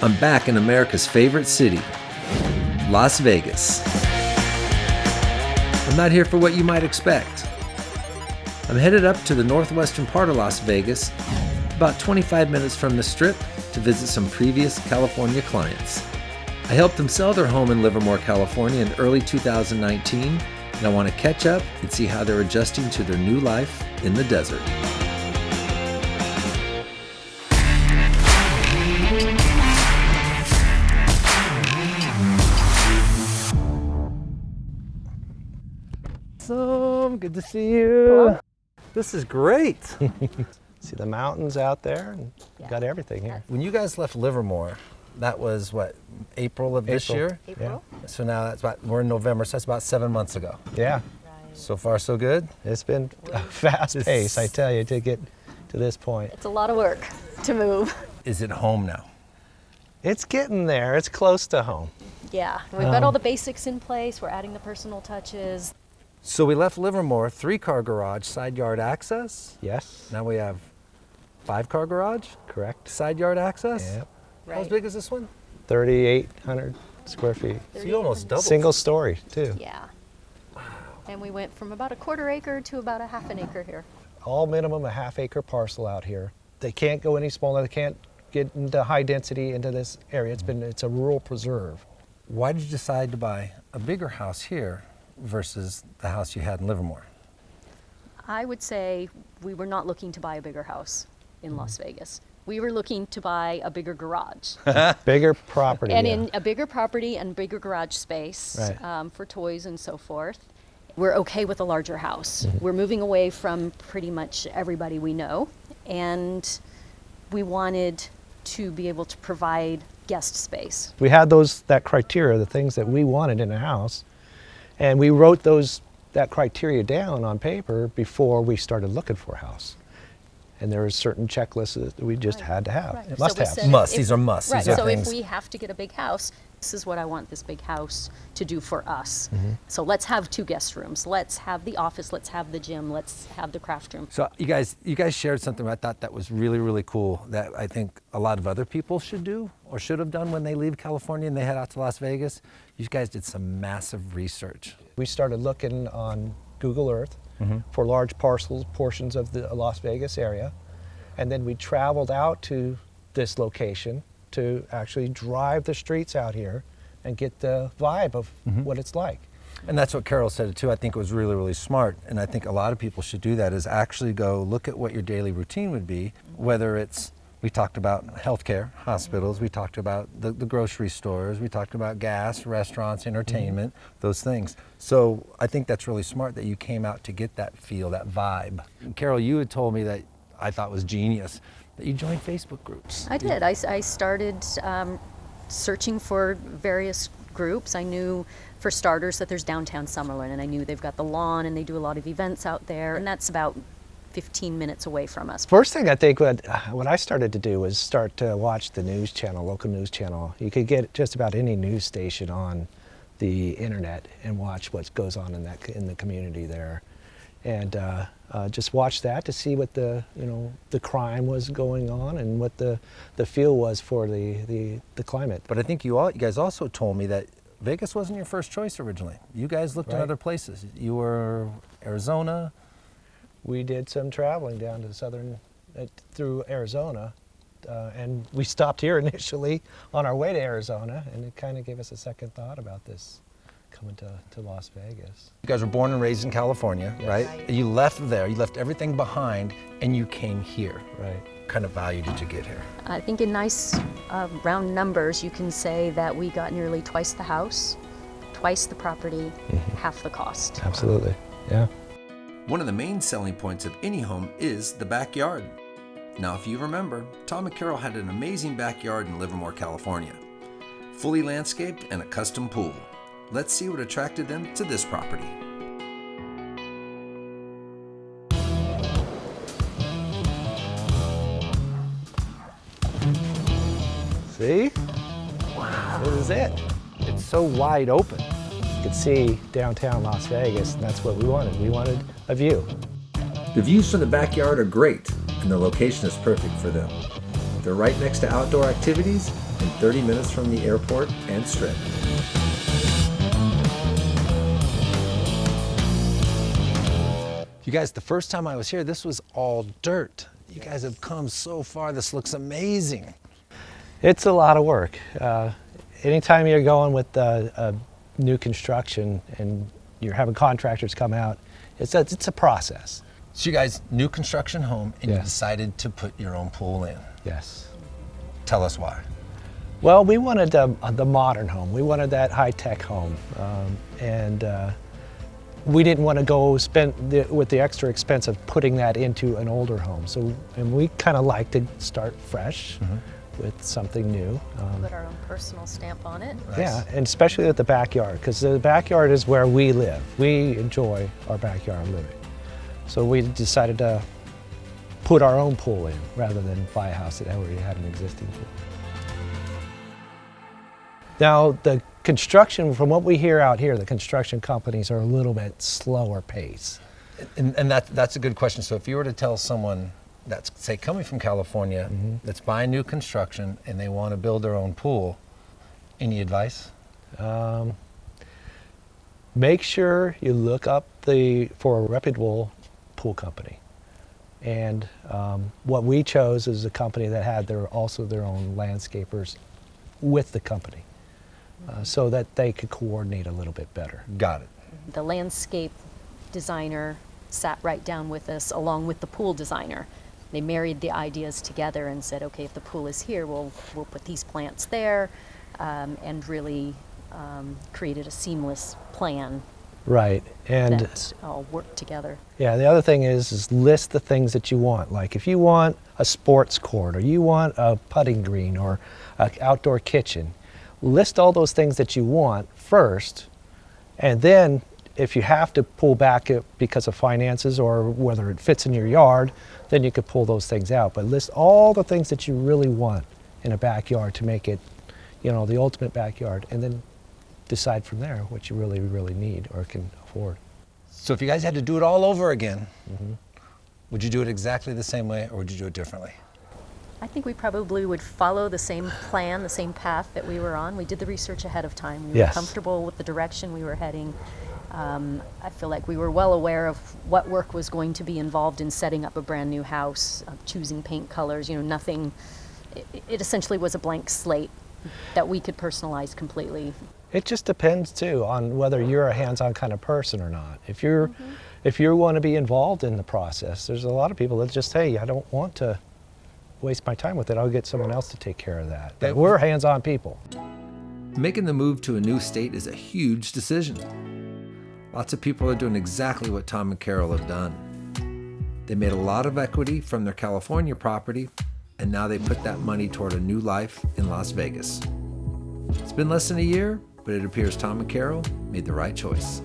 I'm back in America's favorite city, Las Vegas. I'm not here for what you might expect. I'm headed up to the northwestern part of Las Vegas, about 25 minutes from the Strip, to visit some previous California clients. I helped them sell their home in Livermore, California in early 2019, and I want to catch up and see how they're adjusting to their new life in the desert. Awesome, good to see you. Hello. This is great. See the mountains out there, and got everything here. When you guys left Livermore, that was what, April of this year? April. So now we're in November, so that's about 7 months ago. Yeah. So far, so good? It's been a fast pace, I tell you, to get to this point. It's a lot of work to move. Is it home now? It's getting there. It's close to home. Yeah, we've got all the basics in place. We're adding the personal touches. So we left Livermore, 3-car garage, side yard access. Yes. Now we have 5-car garage, Correct. side yard access. Yep. How Right. big is this one? 3,800 square feet. So you almost doubled. Single story, too. Yeah. And we went from about a 1/4 acre to about a 1/2 acre here. All minimum a 1/2 acre parcel out here. They can't go any smaller. They can't get into high density into this area. It's a rural preserve. Why did you decide to buy a bigger house here versus the house you had in Livermore? I would say we were not looking to buy a bigger house in Las Vegas. We were looking to buy a bigger garage. Bigger property. And yeah. in a bigger property and bigger garage space Right. for toys and so forth. We're okay with a larger house. We're moving away from pretty much everybody we know, and we wanted to be able to provide guest space. We had that criteria, the things that we wanted in a house, and we wrote that criteria down on paper before we started looking for a house. And there were certain checklists that we just had to have, Right. must So we have. said Must. if- These are musts. Right, These are so things. if we have to get a big house, this is what I want this big house to do for us. So let's have 2 guest rooms. Let's have the office. Let's have the gym. Let's have the craft room. So you guys shared something I thought that was really, really cool that I think a lot of other people should do or should have done when they leave California and they head out to Las Vegas. You guys did some massive research. We started looking on Google Earth for large portions of the Las Vegas area. And then we traveled out to this location to actually drive the streets out here and get the vibe of what it's like. And that's what Carol said too. I think it was really, really smart. And I think a lot of people should do that, is actually go look at what your daily routine would be, whether it's, we talked about healthcare, hospitals, we talked about the grocery stores, we talked about gas, restaurants, entertainment, those things. So I think that's really smart that you came out to get that feel, that vibe. And Carol, you had told me that I thought was genius, that you joined Facebook groups. I did. I started searching for various groups. I knew, for starters, that there's downtown Summerlin, and I knew they've got the lawn and they do a lot of events out there, and that's about 15 minutes away from us. First thing I think what I started to do was start to watch the news channel, local news channel. You could get just about any news station on the internet and watch what goes on in the community there, and just watch that to see what the crime was going on and what the feel was for the climate. But I think you guys also told me that Vegas wasn't your first choice originally. You guys looked at Right. other places. You were Arizona. We did some traveling down to through Arizona, and we stopped here initially on our way to Arizona, and it kind of gave us a second thought about this coming to Las Vegas. You guys were born and raised in California, right? You left there, you left everything behind, and you came here. Right. What kind of value did you get here? I think in nice round numbers, you can say that we got nearly twice the house, twice the property, half the cost. Absolutely. Yeah. One of the main selling points of any home is the backyard. Now, if you remember, Tom and Carol had an amazing backyard in Livermore, California. Fully landscaped and a custom pool. Let's see what attracted them to this property. See? Wow. This is it. It's so wide open. You could see downtown Las Vegas, and that's what we wanted. We wanted a view. The views from the backyard are great, and the location is perfect for them. They're right next to outdoor activities and 30 minutes from the airport and Strip. You guys, the first time I was here, this was all dirt. You guys have come so far. This looks amazing. It's a lot of work. Anytime you're going with new construction and you're having contractors come out, it's a process. So you guys, new construction home, and you Yes. decided to put your own pool in. Yes. Tell us why. Well, we wanted the modern home. We wanted that high-tech home, and we didn't want to go with the extra expense of putting that into an older home. So, and we kind of like to start fresh with something new. Put our own personal stamp on it. Nice. Yeah, and especially with the backyard, because the backyard is where we live. We enjoy our backyard living. So we decided to put our own pool in rather than buy a house that already had an existing pool. Now, the construction, from what we hear out here, the construction companies are a little bit slower pace. And that's a good question. So if you were to tell someone that's, say, coming from California, that's buying new construction and they want to build their own pool, any advice? Make sure you look up for a reputable pool company. And what we chose is a company that had also their own landscapers with the company, so that they could coordinate a little bit better. Got it. The landscape designer sat right down with us along with the pool designer. They married the ideas together and said, okay, if the pool is here, we'll put these plants there, and really created a seamless plan Right, and that all worked together. yeah, the other thing is list the things that you want. Like if you want a sports court, or you want a putting green, or an outdoor kitchen, list all those things that you want first, and then if you have to pull back because of finances or whether it fits in your yard, then you could pull those things out. But list all the things that you really want in a backyard to make it, the ultimate backyard, and then decide from there what you really, really need or can afford. So if you guys had to do it all over again, would you do it exactly the same way, or would you do it differently? I think we probably would follow the same plan, the same path that we were on. We did the research ahead of time. We were Yes. comfortable with the direction we were heading. I feel like we were well aware of what work was going to be involved in setting up a brand new house, choosing paint colors, nothing. It essentially was a blank slate that we could personalize completely. It just depends too on whether you're a hands-on kind of person or not. If you want to be involved in the process, there's a lot of people that just, hey, I don't want to waste my time with it. I'll get someone else to take care of that. But we're hands-on people. Making the move to a new state is a huge decision. Lots of people are doing exactly what Tom and Carol have done. They made a lot of equity from their California property, and now they put that money toward a new life in Las Vegas. It's been less than a year, but it appears Tom and Carol made the right choice.